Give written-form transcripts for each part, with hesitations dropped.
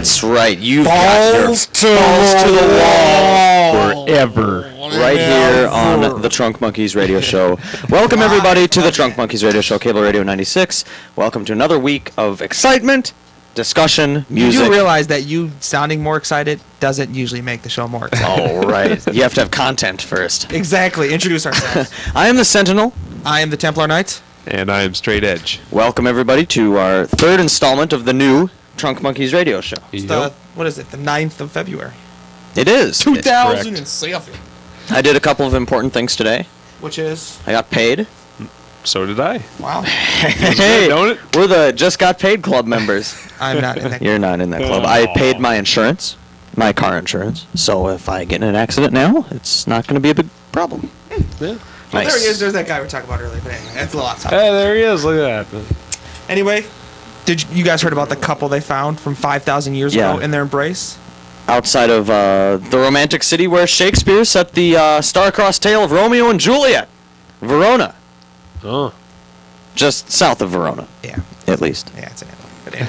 That's right. You've got your balls to the wall Forever. right here on the Trunk Monkeys Radio Show. Welcome everybody to the Trunk Monkeys Radio Show, Cable Radio 96. Welcome to another week of excitement, discussion, music. You do realize that you sounding more excited doesn't usually make the show more exciting. Oh, right. You have to have content first. Exactly. Introduce ourselves. I am the Sentinel. I am the Templar Knight. And I am Straight Edge. Welcome everybody to our third installment of the new Trunk Monkeys Radio Show. What is it? The 9th of February. It is. 2007. I did a couple of important things today. Which is? I got paid. So did I. Wow. Hey, don't it? we're the Just Got Paid Club members. I'm not in that. You're not in that club. I paid my insurance, my car insurance. So if I get in an accident now, it's not going to be a big problem. Yeah. Nice. There he is. There's that guy we were talking about earlier. But anyway, that's a little off topic. Hey, there he is. Look at that. Anyway, did you guys heard about the couple they found from 5,000 years ago in their embrace? Outside of the romantic city where Shakespeare set the star-crossed tale of Romeo and Juliet, Verona. Oh. Just south of Verona. Yeah. At least. Yeah, it's anyway.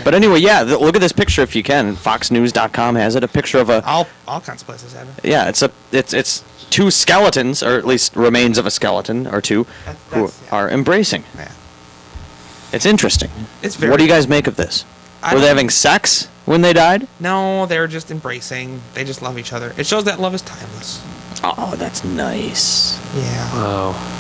But anyway, yeah, look at this picture if you can. FoxNews.com has it. A picture of a... All kinds of places have it. Yeah, it's two skeletons, or at least remains of a skeleton or two, who are embracing. Yeah. It's interesting. It's very. What do you guys make of this? Were they having sex when they died? No, they're just embracing. They just love each other. It shows that love is timeless. Oh, that's nice. Yeah. Oh.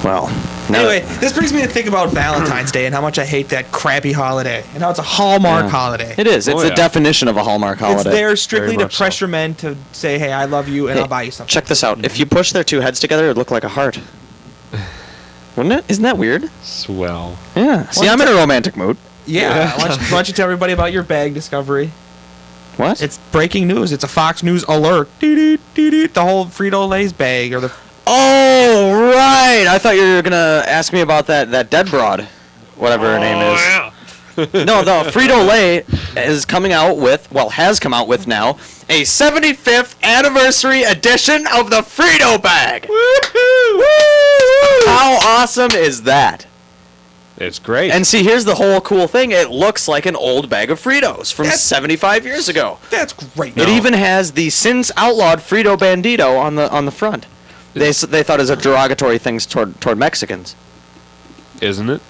Well, anyway, this brings me to think about Valentine's Day and how much I hate that crappy holiday and how it's a Hallmark holiday. It is. It's the definition of a Hallmark holiday. It's there strictly to pressure men to say, hey, I love you and I'll buy you something. Check this out. If you push their two heads together, it'd look like a heart. Wouldn't it? Isn't that weird? Swell. Yeah. See, I'm in a romantic mood. Yeah. Why don't you tell everybody about your bag discovery? What? It's breaking news. It's a Fox News alert. The whole Frito-Lay's bag or the... Oh, right. I thought you were going to ask me about that dead broad, whatever her name is. Yeah. No, Frito-Lay is coming out with, has come out with now, a 75th anniversary edition of the Frito bag. Woo-hoo! How awesome is that? It's great. And see, here's the whole cool thing. It looks like an old bag of Fritos from 75 years ago. That's great. It even has the since outlawed Frito Bandito on the front. They thought it was a derogatory thing toward Mexicans. Isn't it?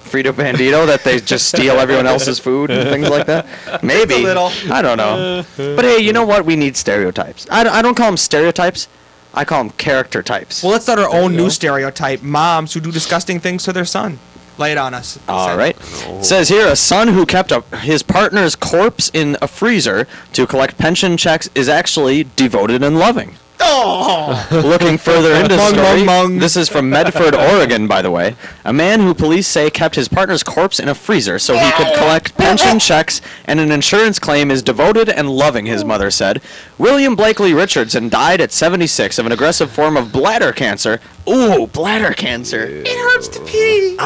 Frito Bandito, that they just steal everyone else's food and things like that? Maybe. It's a little. I don't know. But hey, you know what? We need stereotypes. I don't call them stereotypes. I call them character types. Well, let's start our own new stereotype. Moms who do disgusting things to their son. Lay it on us. All right. It says here, a son who kept his partner's corpse in a freezer to collect pension checks is actually devoted and loving. Oh! Looking further into the story, this is from Medford, Oregon, by the way. A man who police say kept his partner's corpse in a freezer so he could collect pension checks and an insurance claim is devoted and loving, his mother said. William Blakely Richardson died at 76 of an aggressive form of bladder cancer. Ooh, bladder cancer. It hurts to pee.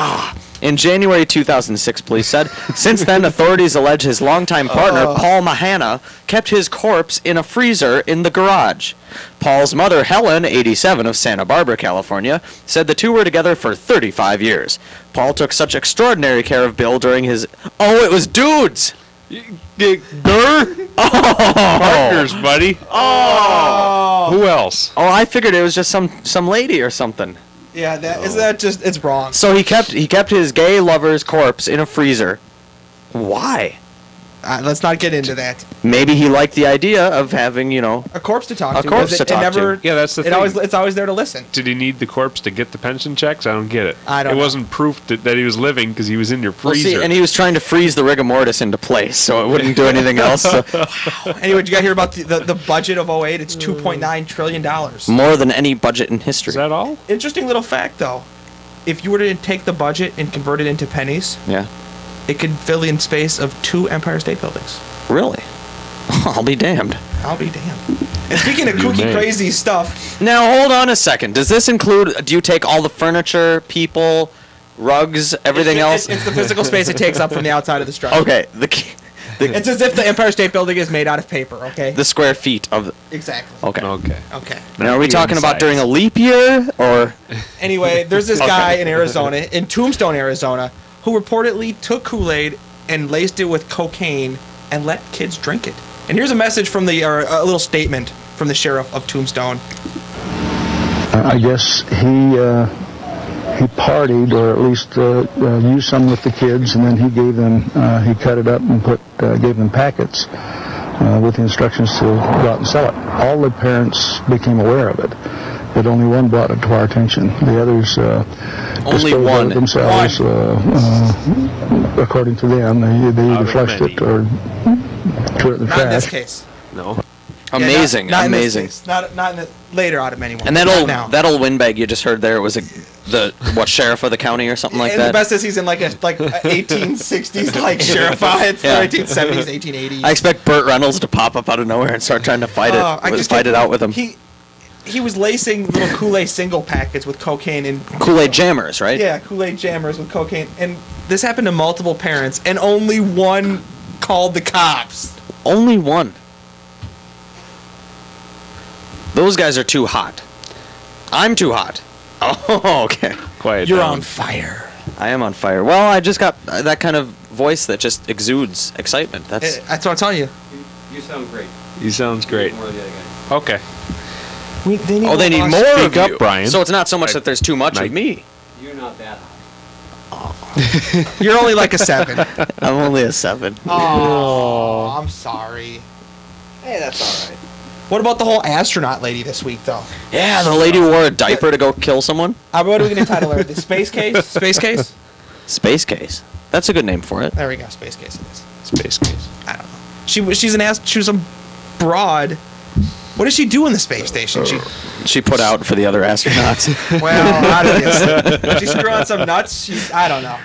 In January 2006, police said. Since then, authorities allege his longtime partner, Paul Mahana, kept his corpse in a freezer in the garage. Paul's mother, Helen, 87, of Santa Barbara, California, said the two were together for 35 years. Paul took such extraordinary care of Bill during his... Oh, it was dudes! Partners, buddy. Oh! Who else? Oh, I figured it was just some lady or something. Yeah, isn't that just... It's wrong. So he kept his gay lover's corpse in a freezer. Why? Let's not get into that. Maybe he liked the idea of having, a corpse to talk to. A corpse to talk to. Yeah, that's the thing. It's always there to listen. Did he need the corpse to get the pension checks? I don't get it. I don't know. It wasn't proof that he was living because he was in your freezer. See, and he was trying to freeze the rigor mortis into place so it wouldn't do anything else. So. Anyway, did you guys hear about the budget of 2008? It's $2.9 trillion. More than any budget in history. Is that all? Interesting little fact, though. If you were to take the budget and convert it into pennies, it could fill in space of 2 Empire State Buildings. Really? I'll be damned. I'll be damned. And speaking of kooky, crazy stuff... Now, hold on a second. Does this include... Do you take all the furniture, people, rugs, everything else? It's the physical space it takes up from the outside of the structure. Okay. It's as if the Empire State Building is made out of paper, okay? The square feet of... Exactly. Okay. Now, are we talking about during a leap year, or... Anyway, there's this guy in Arizona, in Tombstone, Arizona, who reportedly took Kool-Aid and laced it with cocaine and let kids drink it. And here's a message from or a little statement from the sheriff of Tombstone. I guess he partied, or at least used some with the kids, and then he gave them, he cut it up and gave them packets with the instructions to go out and sell it. All the parents became aware of it, but only one brought it to our attention. The others only one themselves, according to them, they either flushed it or threw it in the trash. Not in this case. No. Amazing, not amazing. In this case. Not in the later out of many ones. And that old windbag you just heard there was the sheriff of the county or something like and that. The best is he's in like a 1860s like sheriff. It's 1870s, 1880s. I expect Burt Reynolds to pop up out of nowhere and start trying to fight it out with him. He was lacing little Kool-Aid single packets with cocaine and Kool-Aid jammers, right? Yeah, Kool-Aid jammers with cocaine, and this happened to multiple parents, and only one called the cops. Only one. Those guys are too hot. I'm too hot. Oh, okay. Quiet You're down. on fire. I am on fire. Well, I just got that kind of voice that just exudes excitement. That's what I'm telling you. You sound great. He sounds great. More of the other guy. Okay. They need more Speak of up, you. Brian. So it's not so much that there's too much of me. You're not that hot. You're only like a 7. I'm only a 7. Oh, I'm sorry. Hey, that's all right. What about the whole astronaut lady this week, though? Yeah, the lady who wore a diaper to go kill someone. What are we going to title her? The Space Case? Space Case? Space Case. That's a good name for it. There we go. Space Case it is. Space Case. I don't know. She was a broad. What does she do in the space station? She put out for the other astronauts. Well, obviously. She screwed on some nuts. I don't know.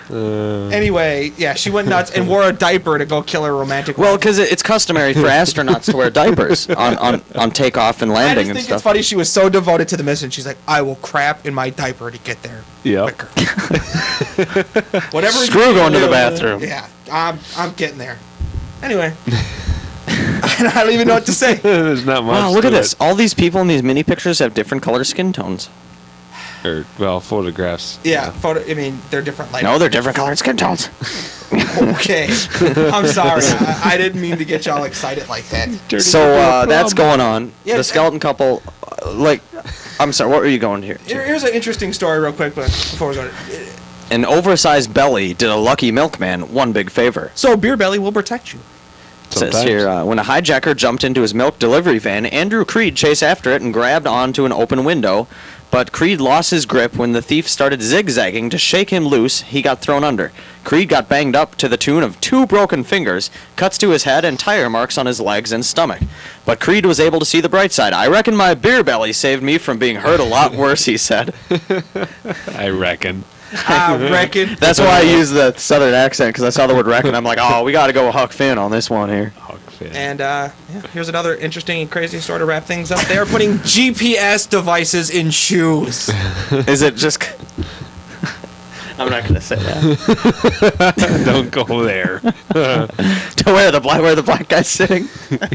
Anyway, yeah, she went nuts and wore a diaper to go kill her romantic. Well, because it's customary for astronauts to wear diapers on takeoff and landing and I just think stuff. it's funny. She was so devoted to the mission. She's like, I will crap in my diaper to get there quicker. Whatever. Screw going to the bathroom. Yeah, I'm getting there. Anyway. I don't even know what to say. There's not much. Wow, look to at this. it. All these people in these mini pictures have different color skin tones. Or, well, photographs. Yeah, they're different lighting. No, they're different colored skin tones. Okay. I'm sorry. I didn't mean to get y'all excited like that. So that's going on. Yeah, the skeleton couple, I'm sorry, what were you going here? Here's an interesting story real quick before we go. An oversized belly did a lucky milkman one big favor. So a beer belly will protect you. It says here, when a hijacker jumped into his milk delivery van, Andrew Creed chased after it and grabbed onto an open window. But Creed lost his grip when the thief started zigzagging to shake him loose. He got thrown under. Creed got banged up to the tune of 2 broken fingers, cuts to his head, and tire marks on his legs and stomach. But Creed was able to see the bright side. I reckon my beer belly saved me from being hurt a lot worse, he said. I reckon. I reckon. That's why I use the southern accent, because I saw the word reckon. I'm like, oh, we got to go with Huck Finn on this one here. Huck Finn. And here's another interesting and crazy story to wrap things up. They are putting GPS devices in shoes. Is it just... I'm not going to say that. Don't go there. To where the black guy's sitting?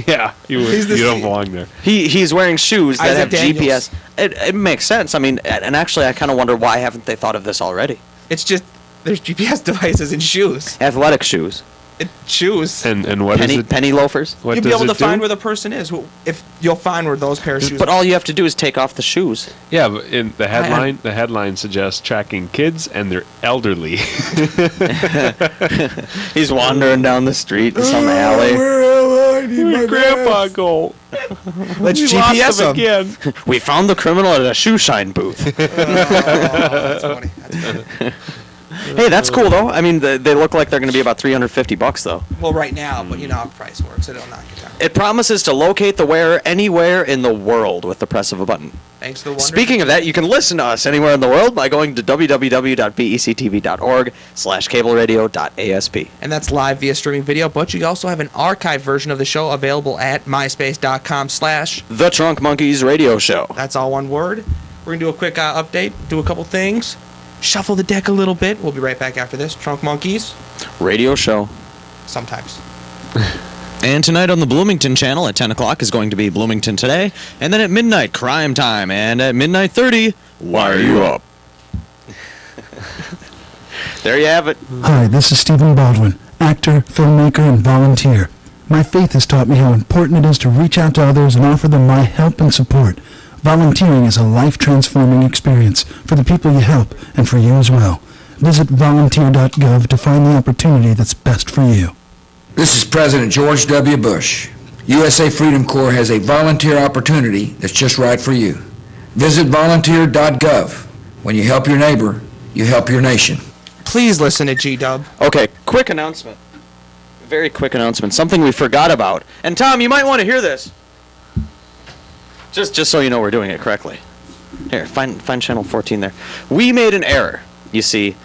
Yeah, you don't belong there. He's wearing shoes that Isaac have Daniels. GPS. It makes sense. I mean, and actually, I kind of wonder why haven't they thought of this already? It's just there's GPS devices in shoes. Athletic shoes. Shoes. And what is it? Penny loafers. What You'll be does able it to do? find where the person is. If you'll find where those pair of shoes. But all you have to do is take off the shoes. Yeah, but in the headline suggests tracking kids and their elderly. He's wandering down the street in some alley. Where am I? Need my Where'd Grandpa mask. go? Let's We GPS lost him him. again. We found the criminal at a shoe shine booth. That's funny. That's funny. Hey, that's cool though. I mean, they look like they're going to be about $350 though. Well, right now, but you know how price works. It'll knock you down. It promises to locate the wearer anywhere in the world with the press of a button. Thanks to the wonder. Speaking of that, you can listen to us anywhere in the world by going to www.bectv.org/cableradio.asp. And that's live via streaming video, but you also have an archive version of the show available at myspace.com/ The Trunk Monkeys Radio Show. That's all one word. We're going to do a quick update, do a couple things, shuffle the deck a little bit. We'll be right back after this. Trunk Monkeys, Radio Show. sometimes. And tonight on the Bloomington channel at 10 o'clock is going to be Bloomington Today. And then at midnight, Crime Time. And at midnight 30, Why Are You Up? There you have it. Hi, this is Stephen Baldwin, actor, filmmaker, and volunteer. My faith has taught me how important it is to reach out to others and offer them my help and support. Volunteering is a life-transforming experience for the people you help and for you as well. Visit volunteer.gov to find the opportunity that's best for you. This is President George W. Bush. USA Freedom Corps has a volunteer opportunity that's just right for you. Visit volunteer.gov. When you help your neighbor, you help your nation. Please listen to G-Dub. Okay, quick announcement. Very quick announcement. Something we forgot about. And Tom, you might want to hear this. Just so you know we're doing it correctly. Here, find channel 14 there. We made an error, you see.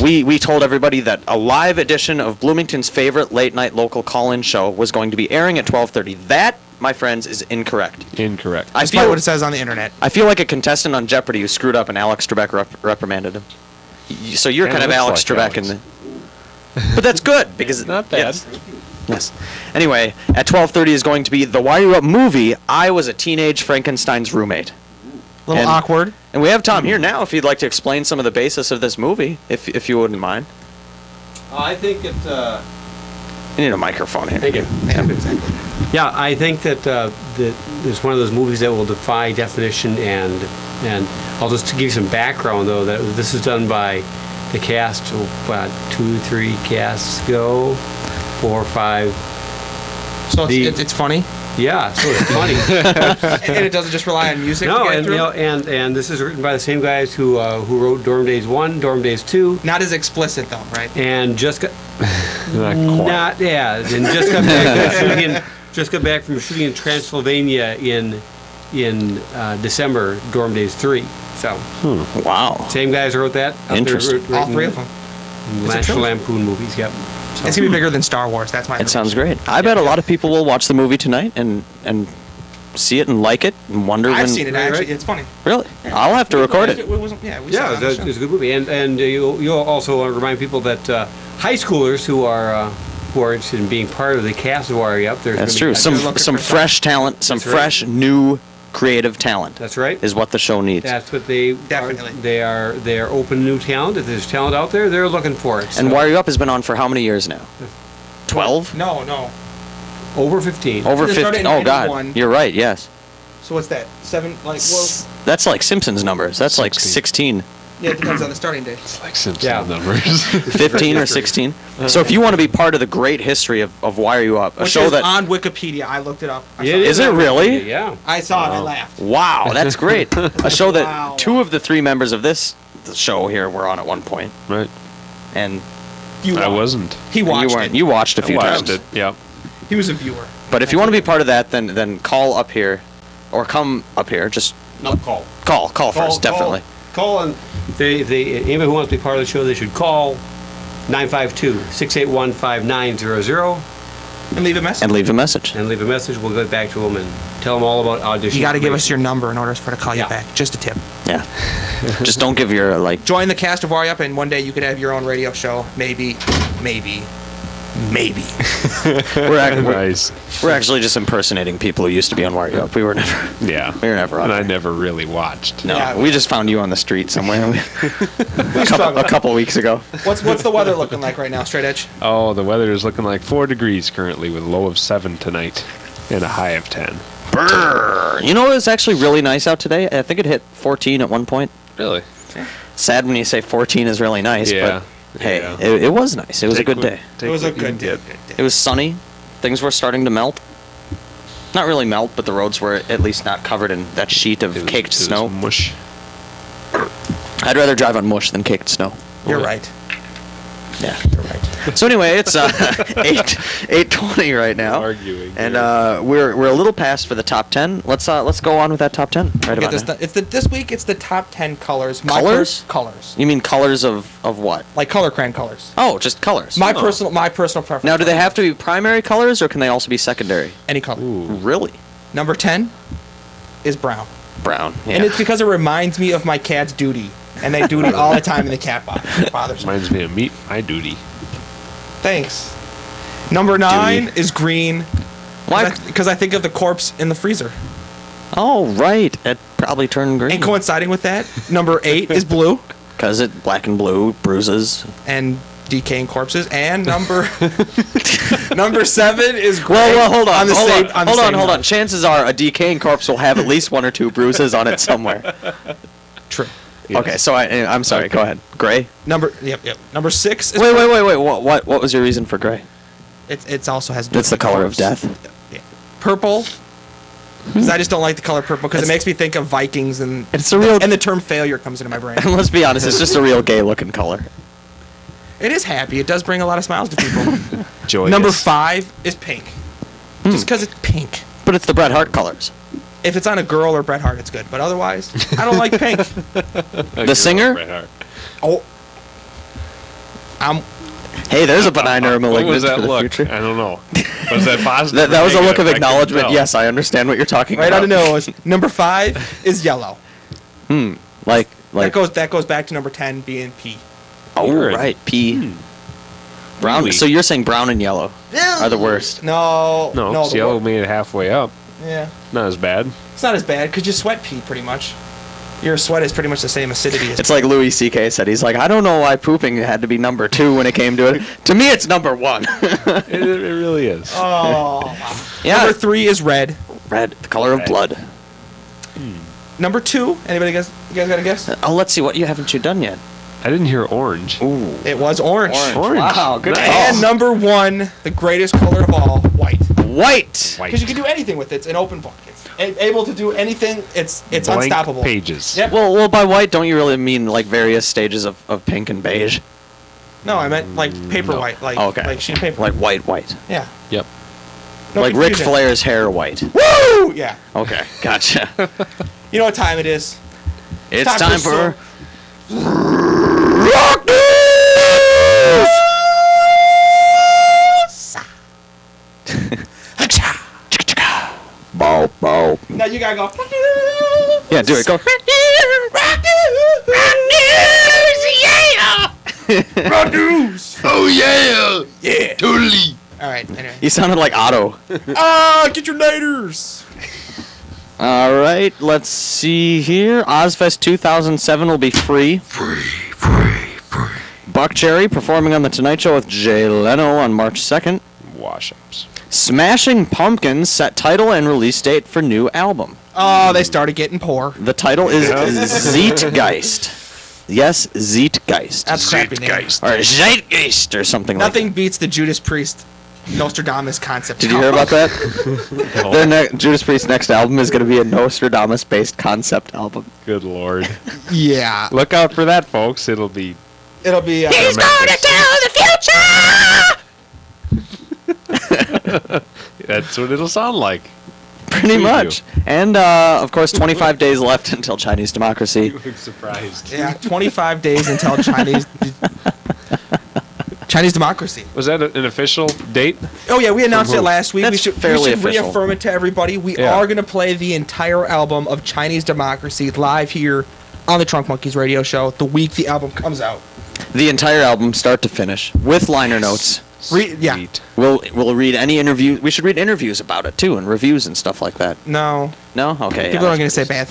We told everybody that a live edition of Bloomington's favorite late-night local call-in show was going to be airing at 12:30. That, my friends, is incorrect. Incorrect. Despite what it says on the internet. I feel like a contestant on Jeopardy who screwed up and Alex Trebek reprimanded him. So you're kind of Alex Trebek in the... But that's good, because... Not bad. Yes. Anyway, at 12:30 is going to be the Wire You Up movie, I Was a Teenage Frankenstein's Roommate. A little awkward. And we have Tom here now if you'd like to explain some of the basis of this movie, if you wouldn't mind. I think it's... You need a microphone here. Thank you. Yeah, I think that it's one of those movies that will defy definition, and I'll just give you some background, though, that this is done by the cast, 2, 3 casts ago, 4 or 5. So it's funny? Yeah, so it's funny. And it doesn't just rely on music No, to get and, through? and this is written by the same guys who wrote Dorm Days 1, Dorm Days 2. Not as explicit, though, right? And just got... Not quite. and just got back from shooting in Transylvania in December, Dorm Days 3. So, Wow. same guys who wrote that. Interesting. All 3 of them. National Lampoon movies, yep. So. It's going to be bigger than Star Wars. That's my It sounds great. I bet a lot of people will watch the movie tonight and see it and like it and wonder when... I've seen it, actually. Right. It's funny. Really? I'll have to record it. It wasn't, we saw it on the show. It's a good movie. And you'll also remind people that high schoolers who are interested in being part of the cast of Wire Up, there's That's gonna true. be- Some fresh talent, some That's right. fresh, new, creative talent That's right. is what the show needs. That's what they Definitely. They are open to new talent. If there's talent out there, they're looking for it. And So, Wire You Up has been on for how many years now? 12? No. over 15. Over It started 15. in Oh, God. 81. You're right, yes. So what's that? 7, like, well, That's like Simpsons numbers. That's like 16. yeah, it depends on the starting date. It's like Simpson Yeah. numbers. 15 or 16. So if you want to be part of the great history of Wire You Up, a Which show is that... on Wikipedia. I looked it up. I saw Is it really? Yeah. I saw it. I laughed. Wow, that's great. A show that Wow. 2 of the 3 members of this show here were on at one point. Right. And You I watched. wasn't. He watched you weren't. it. You watched a I few watched times. it. Yeah. He was a viewer. But if you want to be part of that, then call up here, or come up here. Just No, call. call first, definitely. Call and anybody who wants to be part of the show, they should call 952-681-5900 And leave a message. And leave a message. and leave a message. We'll get back to them and tell them all about audition. You got to give us your number in order for her to call you Yeah. back. Just a tip. Yeah. Just don't give your like. Join the cast of Wire Up, and one day you could have your own radio show. Maybe. Nice. We're actually just impersonating people who used to be on Wire You Up. We were never. Yeah. We were never on And I there. never really watched. No, Yeah, we just found you on the street somewhere a couple weeks ago. What's the weather looking like right now, Straight Edge? Oh, the weather is looking like 4 degrees currently with a low of 7 tonight and a high of 10. Brrr. You know, it's actually really nice out today. I think it hit 14 at one point. Really? Sad when you say 14 is really nice, Yeah. but hey, Yeah. it was nice. It was a good day. It was a good day. It was sunny. Things were starting to melt. Not really melt, but the roads were at least not covered in that sheet of caked snow. Mush. I'd rather drive on mush than caked snow. You're right. Yeah, you're right. So anyway, it's 8:20 right now, Arguing. and we're a little past for the top 10. Let's go on with that top 10 right Get about this, now. this week it's the top 10 colors. Colors? Colors. You mean colors of what? Like color crayon colors. Oh, just colors. My personal preference. Now, do they have to be primary colors, or can they also be secondary? any color? Really? Number 10 is brown. Brown. Yeah. And it's because it reminds me of my cat's duty. And they duty all the time in the cat box. It bothers me. Reminds me of meat, my duty. Thanks. Number 9 is green. Why? Because I think of the corpse in the freezer. Oh, right. It probably turned green. And coinciding with that, number 8 is blue Because it black and blue bruises. and decaying corpses. And number Number 7 is gray. Well, hold on. Hold on. Chances are a decaying corpse will have at least 1 or 2 bruises on it somewhere. True. Yes. Okay, so I'm sorry. Go ahead. Gray. Number 6 is Wait. What was your reason for gray? It's also has. It's the color of colors. death. Yeah. Purple. Because I just don't like the color purple because it makes me think of Vikings and the term failure comes into my brain. And let's be honest, it's just a real gay-looking color. It is happy. It does bring a lot of smiles to people. Joyous. Number 5 is pink. Just because it's pink. But it's the Bret Hart colors. If it's on a girl or Bret Hart, it's good. But otherwise, I don't like pink. The singer? Bret Hart. Oh. Hey, there's a benign What malignant was that for the look? future. I don't know. Was that positive? That or was a look of negative? I couldn't acknowledgement. tell. Yes, I understand what you're talking Right about. on the nose. Number 5 is yellow. Like That goes back to number 10 being P. oh Urine. right, P. Brown. Really? So you're saying brown and yellow are the worst. No. No, the it's yellow wor- made it halfway up. Yeah. Not as bad. It's not as bad because you sweat pee pretty much. Your sweat is pretty much the same acidity as It's like Louis C.K. said. He's like, I don't know why pooping had to be number 2 when it came to it. To me, it's number 1. It really is. Oh. Yeah. Number 3 is red. Red, the color of Red. blood. Number 2, anybody guess? You guys got a guess? Oh, let's see. What haven't you done yet? I didn't hear orange. Ooh. It was orange. Orange. Wow, good Nice. And number 1, the greatest color of all, white. White. White. Because you can do anything with it. It's an open book. It's able to do anything. It's Blank unstoppable. pages. Yep. Well, by white, don't you really mean like various stages of pink and beige? No, I meant like paper No. white, like Oh, okay. like sheet of paper. Like white. Yeah. Yep. No like Ric confusion. Flair's hair white. Woo! Yeah. Okay, gotcha. You know what time it is? It's time for Rock Bow, bow. Now you gotta go. Yeah, do it. Go. Rock news. Oh, yeah. Yeah. Totally. All right. Anyway. You sounded like Otto. Get your naders. All right, let's see here. Ozfest 2007 will be free. Free. Buck Cherry performing on The Tonight Show with Jay Leno on March 2nd. Wash-ups. Smashing Pumpkins set title and release date for new album. Oh, they started getting poor. The title is Zeitgeist. Yes, Zeitgeist. That's a crappy name. Or Zeitgeist or something Nothing like that. beats the Judas Priest Nostradamus concept. Did you hear about that? Their Judas Priest's next album is going to be a Nostradamus-based concept album. Good lord. Yeah. Look out for that, folks. It'll be... It'll be. He's gonna tell the future! That's what it'll sound like. Pretty Preview. much. And, of course, 25 days left until Chinese democracy. You look surprised. Yeah, 25 days until Chinese democracy. Was that an official date? Oh yeah, we announced it last week. That's we should fairly official. reaffirm it to everybody. We Yeah. are going to play the entire album of Chinese Democracy live here on the Trunk Monkeys radio show the week the album comes out. The entire album, start to finish, with liner notes. Yeah. Sweet. We'll read any interview. We should read interviews about it too, and reviews and stuff like that. No, No, okay. people aren't going to say bad.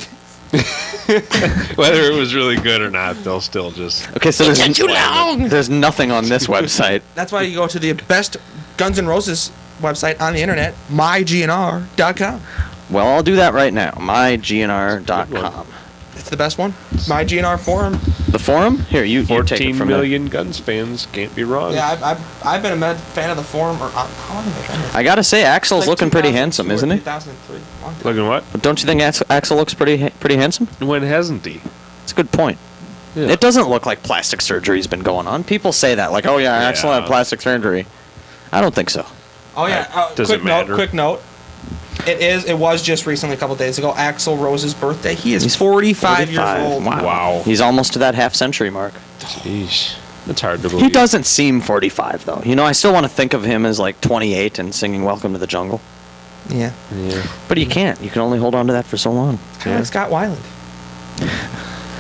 Whether it was really good or not, they'll still just... Okay, so there's Too long. there's nothing on this website. That's why you go to the best Guns N' Roses website on the internet, mygnr.com. Well, I'll do that right now. mygnr.com. It's the best one. MyGNR forum. The forum? Here, you take it 14 from there. million Guns fans. Can't be wrong. Yeah, I've been a fan of the forum. Or how long have I been here? I gotta say, Axel's Like looking pretty 2002 handsome, or isn't he? 2003. Long time. Looking what? Don't you think Axel looks pretty handsome? When hasn't he? It's a good point. Yeah. It doesn't look like plastic surgery's been going on. People say that, like, oh yeah, Axel Yeah. had plastic surgery. I don't think so. Oh yeah. Doesn't quick matter. note. Quick note. It was just recently, a couple days ago, Axl Rose's birthday. He is 45 years old. Wow. He's almost to that half-century mark. Sheesh. That's hard to believe. He doesn't seem 45, though. You know, I still want to think of him as, like, 28 and singing Welcome to the Jungle. Yeah. Yeah. But you can't. You can only hold on to that for so long. Kind of like Scott Weiland.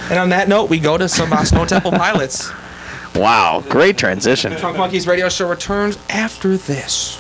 And on that note, we go to some Snow Temple Pilots. Wow, great transition. Trunk Monkeys radio show returns after this.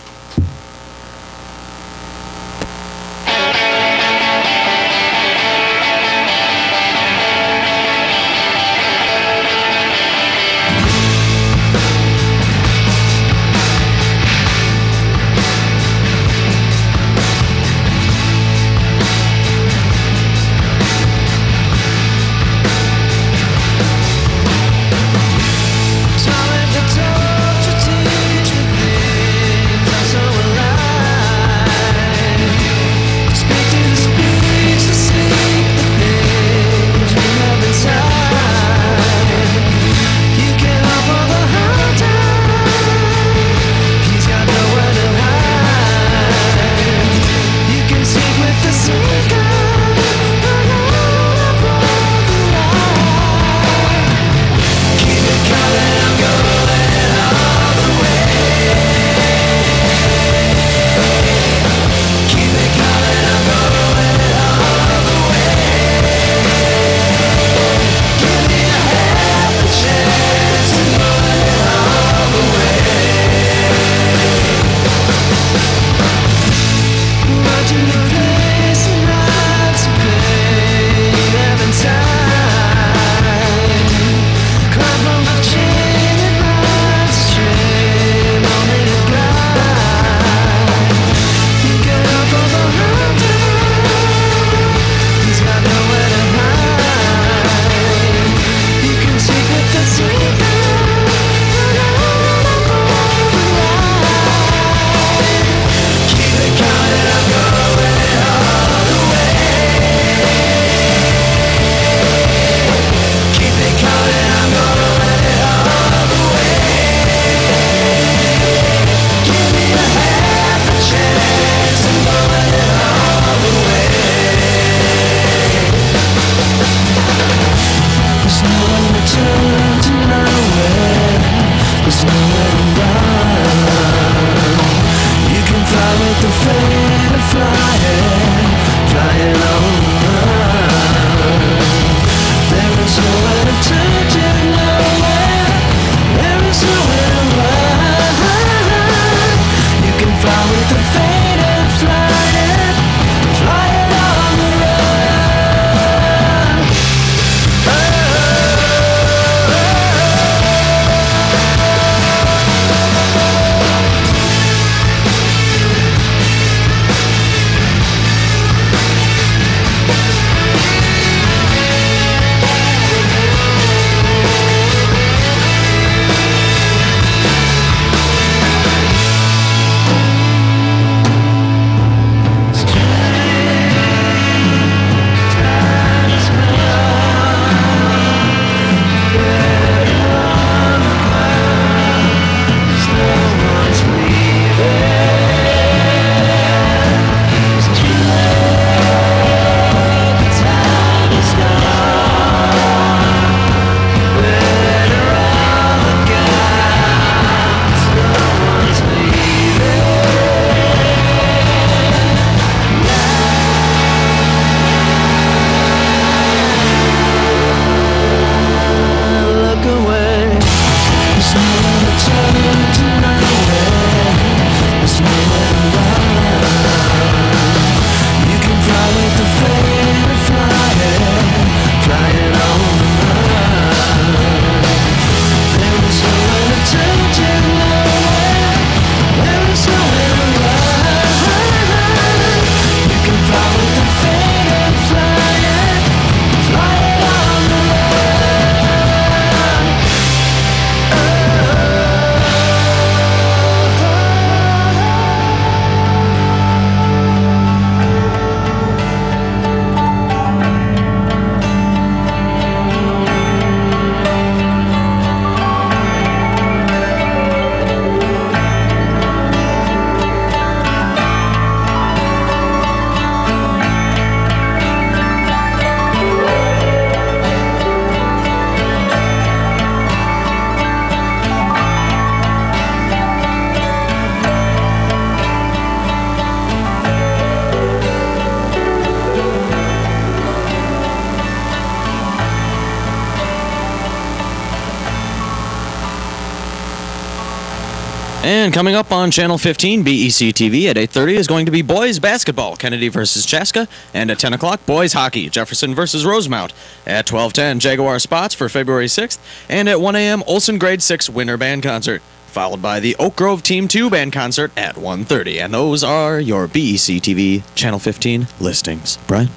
And coming up on Channel 15, BEC TV at 8:30 is going to be boys basketball, Kennedy versus Chaska, and at 10 o'clock, boys hockey, Jefferson versus Rosemount. At 12:10, Jaguar Spots for February 6th, and at 1 a.m., Olson Grade 6 Winter Band Concert, followed by the Oak Grove Team 2 Band Concert at 1:30. And those are your BEC TV Channel 15 listings. Brian?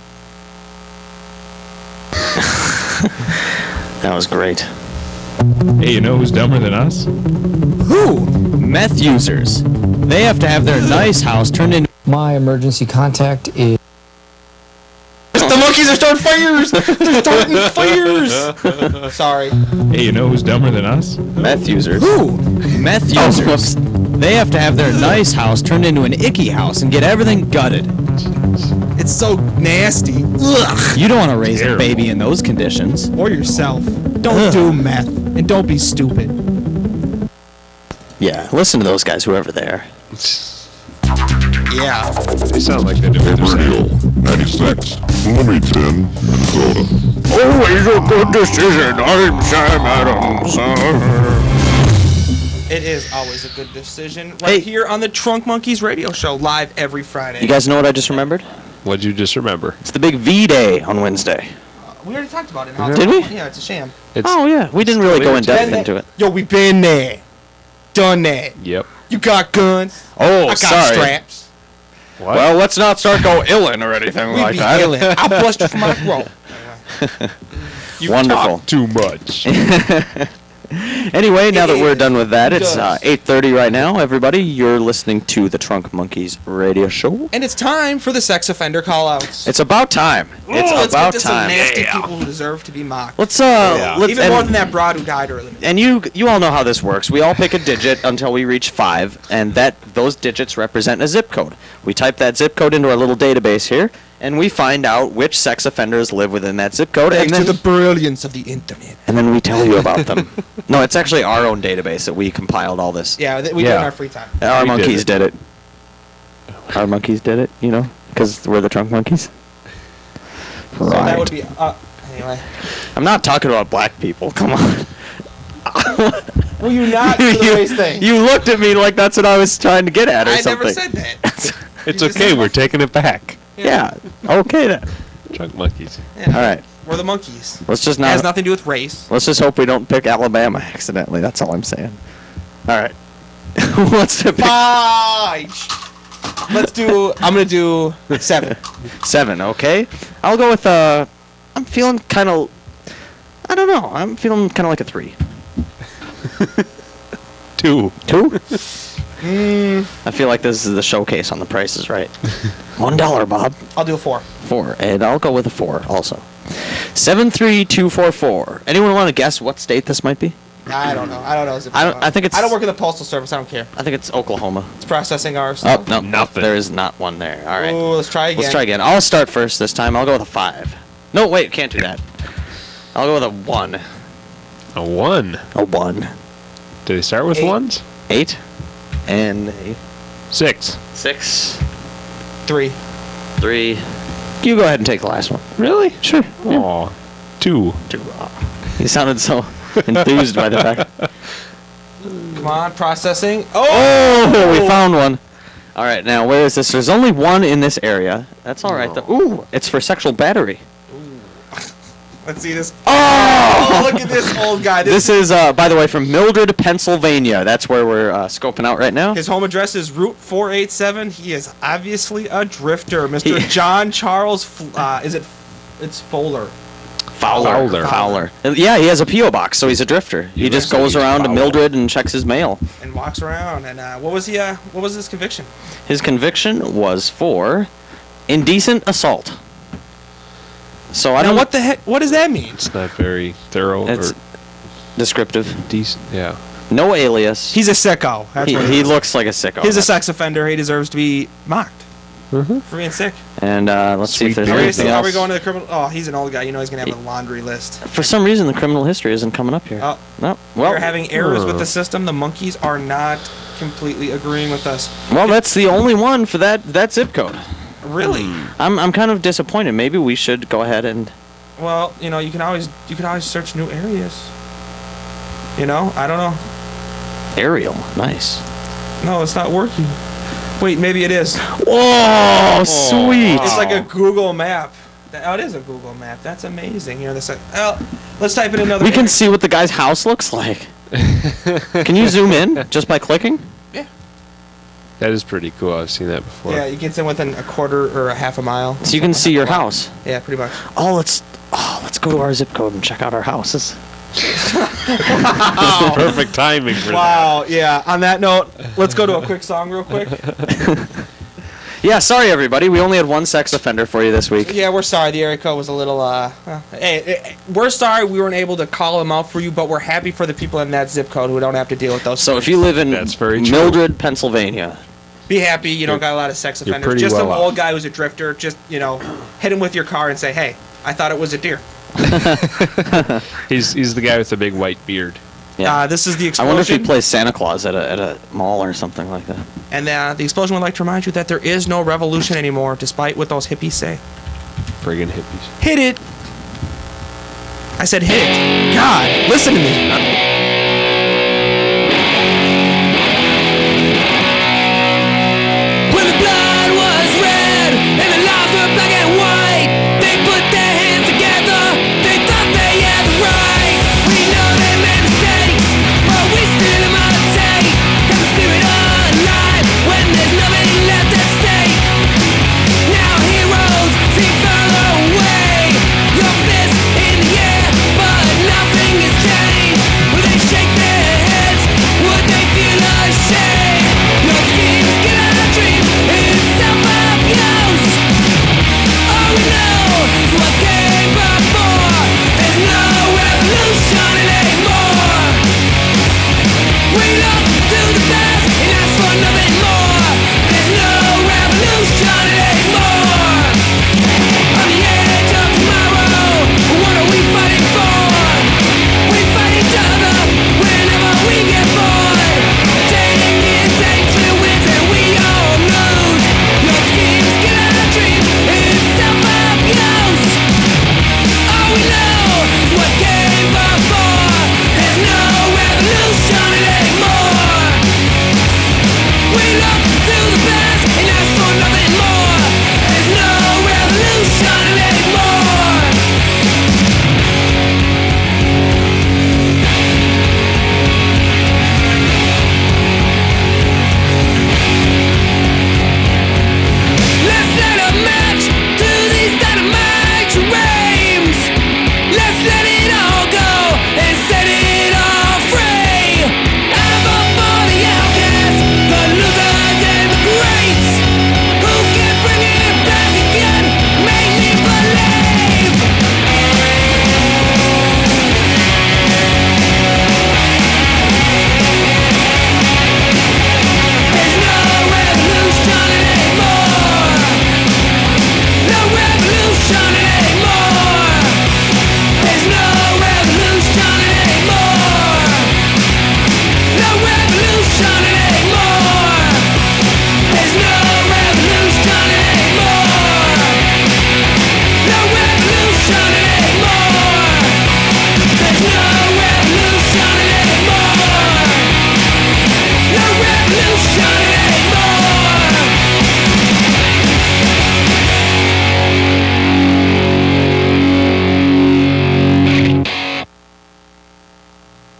That was great. Hey, you know who's dumber than us? Who? Meth users. They have to have their nice house turned into... My emergency contact is... The monkeys are starting fires! They're starting fires! Sorry. Hey, you know who's dumber than us? Meth users. Who? Meth users. They have to have their nice house turned into an icky house and get everything gutted. It's so nasty. Ugh. You don't want to raise a baby in those conditions. Or yourself. Don't do meth. And don't be stupid. Yeah, listen to those guys, whoever they are. Yeah. They sound like they do what they're saying. 96, Bloomington, Minnesota. Always a good decision. I'm Sam Adams. It is always a good decision. Right here on the Trunk Monkeys radio show, live every Friday. You guys know what I just remembered? What'd you just remember? It's the big V-Day on Wednesday. We already talked about it. Did we? Yeah, it's a sham. Oh, yeah. We didn't really go in depth into it. Yo, we been there. Done that. Yep. You got guns. Oh, I got sorry. straps. What? Well, let's not start go illin' or anything We like be that. illin'. I'll bust you for my throat. You Wonderful. talk too much. Anyway, now that we're done with that, it's does. 8:30 right now. Everybody, you're listening to the Trunk Monkeys radio show. And it's time for the sex offender call-outs. It's about time. It's Let's about get to time. some nasty people who deserve to be mocked. Let's Even more than that broad who died early. And you all know how this works. We all pick a digit until we reach 5, and those digits represent a zip code. We type that zip code into our little database here, and we find out which sex offenders live within that zip code. Thanks and to then, the brilliance of the internet. and then we tell you about them. No, it's actually our own database that we compiled all this. Yeah, we do it in our free time. Our We monkeys did did it. Our monkeys did it, you know, because we're the Trunk Monkeys. So that would be... anyway. I'm not talking about black people. Come on. Will you not do the race thing? You looked at me like that's what I was trying to get at or I something. never said that. It's okay. We're taking it back. Yeah. Okay then. Trunk monkeys. Yeah. All right. We're the monkeys. Let's just It has not. nothing to do with race. Let's just hope we don't pick Alabama accidentally. That's all I'm saying. All right. What's the pick? Bye. Let's do... I'm going to do 7. 7. Okay. I'll go with I'm feeling kind of. I don't know. I'm feeling kind of like a 3. 2. 2? I feel like this is the showcase on The Price is Right. $1, Bob. I'll do a 4. 4, and I'll go with a 4 also. 73244. Anyone want to guess what state this might be? I don't know. I think it's. I don't work in the postal service. I don't care. I think it's Oklahoma. It's processing ours. Oh no, Nothing. There is not one there. All right. Ooh, let's try again. Let's try again. I'll start first this time. I'll go with a 5. No, wait, can't do that. I'll go with a 1. A 1. A 1. Do they start with 8. 1s? 8 and 8. 6. 6. 3. 3. You go ahead and take the last one. Really? Sure. Yeah. Aw. 2. 2. You sounded so enthused by the fact. Come on, processing. Oh, we found one. All right, now where is this? There's only one in this area. That's all right. Ooh, it's for sexual battery. Let's see this. Oh, look at this old guy. This is, by the way, from Mildred, Pennsylvania. That's where we're scoping out right now. His home address is Route 487. He is obviously a drifter. Mr. John Charles, it's Fowler. Fowler. Yeah, he has a P.O. box, so he's a drifter. He just goes around to Mildred and checks his mail. And walks around. And what was his conviction? His conviction was for indecent assault. So I don't. What the heck? What does that mean? It's not very thorough. It's or descriptive. decent. Yeah. No alias. He's a sicko. That's what He looks like a sicko. He's a sex offender. He deserves to be mocked. Mm-hmm. For being sick. And let's see if there's anything Are else. we going to the criminal? Oh, he's an old guy. You know he's going to have a laundry list. For some reason, the criminal history isn't coming up here. Oh. No. Well, We're having errors with the system. The monkeys are not completely agreeing with us. Well, that's the only one for that zip code. Really? I'm kind of disappointed. Maybe we should go ahead and. Well, you know, you can always search new areas. You know, I don't know. Aerial, nice. No, it's not working. Wait, maybe it is. Whoa, sweet. It's like a Google map. Oh, it is a Google map. That's amazing. Here, let's type in another. We can see what the guy's house looks like. Can you zoom in just by clicking? Yeah. That is pretty cool. I've seen that before. Yeah, you get in within a quarter or a half a mile. So you can see your house. Yeah, pretty much. Oh, let's go to our zip code and check out our houses. Perfect timing for that. Wow. Yeah. On that note, let's go to a quick song real quick. Yeah, sorry everybody. We only had one sex offender for you this week. Yeah, we're sorry. The area code was a little. We're sorry we weren't able to call them out for you, but we're happy for the people in that zip code who don't have to deal with those. So if you live in Mildred, Pennsylvania, be happy you don't got a lot of sex offenders. Just some old guy who's a drifter. Just hit him with your car and say, "Hey, I thought it was a deer." He's the guy with the big white beard. Yeah. This is the explosion. I wonder if he plays Santa Claus at a mall or something like that. And the explosion would like to remind you that there is no revolution anymore, despite what those hippies say. Friggin' hippies. Hit it! I said hit it. God, listen to me. When the blood was red and the lives were black and white, they put their hands together, they thought they had the right. We know they made mistakes, but we still imitate. Kept the spirit alive when there's nothing left at stake. Now heroes seem further away, your fist in the air, but nothing has changed. Will they shake their heads? Would they feel ashamed? Your schemes get out of dreams, it's self-abuse. All we know is what came before. There's no revolution anymore. We look to the past and ask for nothing more. There's no revolution anymore. On the edge of tomorrow, what are we fighting for? We fight each other whenever we get bored. Take it, take for the wins and we all lose. Your schemes get out of dreams, it's self-abuse. All we know is what came before. There's no revolution anymore. We look to the past and ask for nothing more. There's no revolution anymore. Let's light a match to these dynamite dreams. Let's let it all go and set it all free. I vote for the outcasts, the losers and the greats. Who can bring it back again? Make me believe. There's no revolution anymore. No revolution anymore. There's no revolution anymore. No revolution anymore. There's no revolution anymore. No revolution anymore. There's no revolution anymore. No revolution anymore.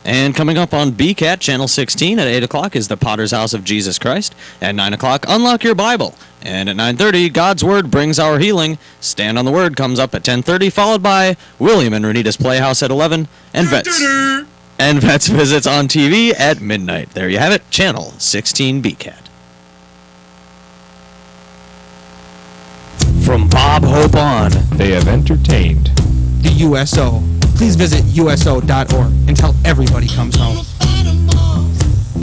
And coming up on BCAT Channel 16 at 8 o'clock is the Potter's House of Jesus Christ. At 9 o'clock, Unlock Your Bible. And at 9:30, God's Word Brings Our Healing. Stand on the Word comes up at 10:30, followed by William and Renita's Playhouse at 11, and Vets Visits on TV at midnight. There you have it, Channel 16 BCAT. From Bob Hope on, They have entertained The USO. Please visit USO.org until everybody comes home.